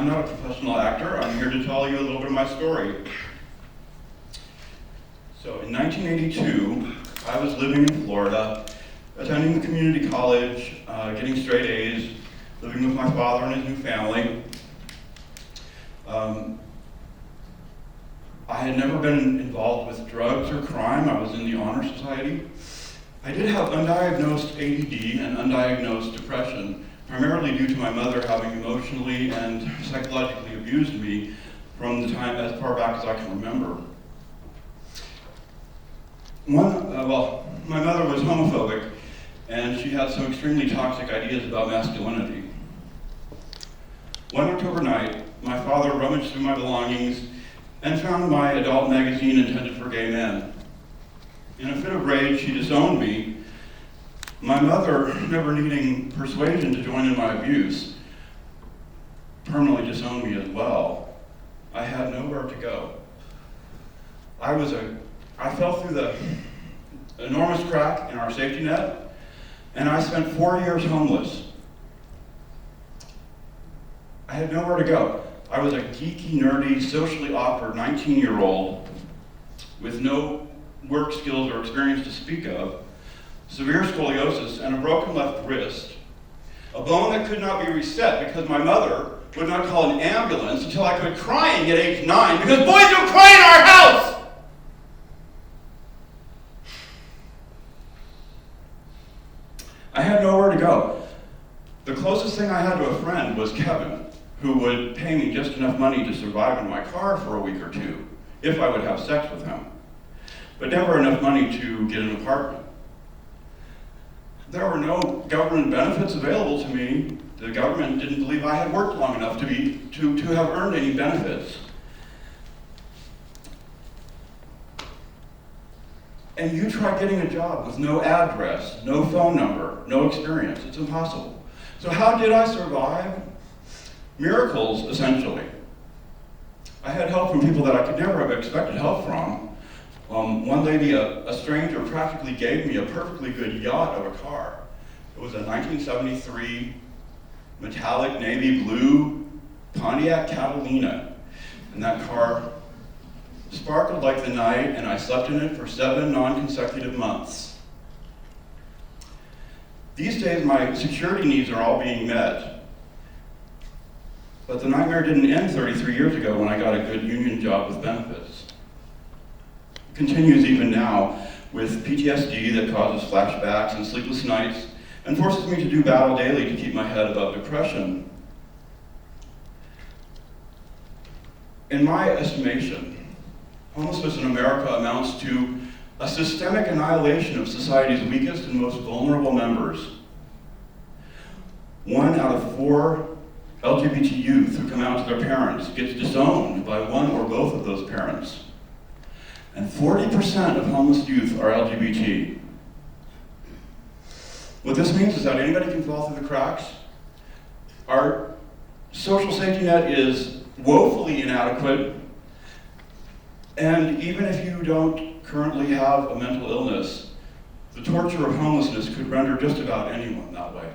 I'm not a professional actor. I'm here to tell you a little bit of my story. So in 1982, I was living in Florida, attending the community college, getting straight A's, living with my father and his new family. I had never been involved with drugs or crime. I was in the honor society. I did have undiagnosed ADD and undiagnosed depression, primarily due to my mother having emotionally and psychologically abused me from the time as far back as I can remember. My mother was homophobic, and she had some extremely toxic ideas about masculinity. One October night, my father rummaged through my belongings and found my adult magazine intended for gay men. In a fit of rage, she disowned me. My mother, never needing persuasion to join in my abuse, permanently disowned me as well. I had nowhere to go. I fell through the enormous crack in our safety net, and I spent 4 years homeless. I had nowhere to go. I was a geeky, nerdy, socially awkward 19-year-old with no work skills or experience to speak of, severe scoliosis, and a broken left wrist, a bone that could not be reset because my mother would not call an ambulance until I quit crying at age 9 because boys don't cry in our house! I had nowhere to go. The closest thing I had to a friend was Kevin, who would pay me just enough money to survive in my car for a week or two, if I would have sex with him, but never enough money to get an apartment. There were no government benefits available to me. The government didn't believe I had worked long enough to have earned any benefits. And you try getting a job with no address, no phone number, no experience. It's impossible. So how did I survive? Miracles, essentially. I had help from people that I could never have expected help from. One lady, a stranger, practically gave me a perfectly good yacht of a car. It was a 1973 metallic navy blue Pontiac Catalina. And that car sparkled like the night, and I slept in it for 7 non-consecutive months. These days, my security needs are all being met. But the nightmare didn't end 33 years ago when I got a good union job with benefits. It continues even now with PTSD that causes flashbacks and sleepless nights and forces me to do battle daily to keep my head above depression. In my estimation, homelessness in America amounts to a systemic annihilation of society's weakest and most vulnerable members. 1 out of 4 LGBT youth who come out to their parents gets disowned by one or both of those parents. And 40% of homeless youth are LGBT. What this means is that anybody can fall through the cracks. Our social safety net is woefully inadequate. And even if you don't currently have a mental illness, the torture of homelessness could render just about anyone that way.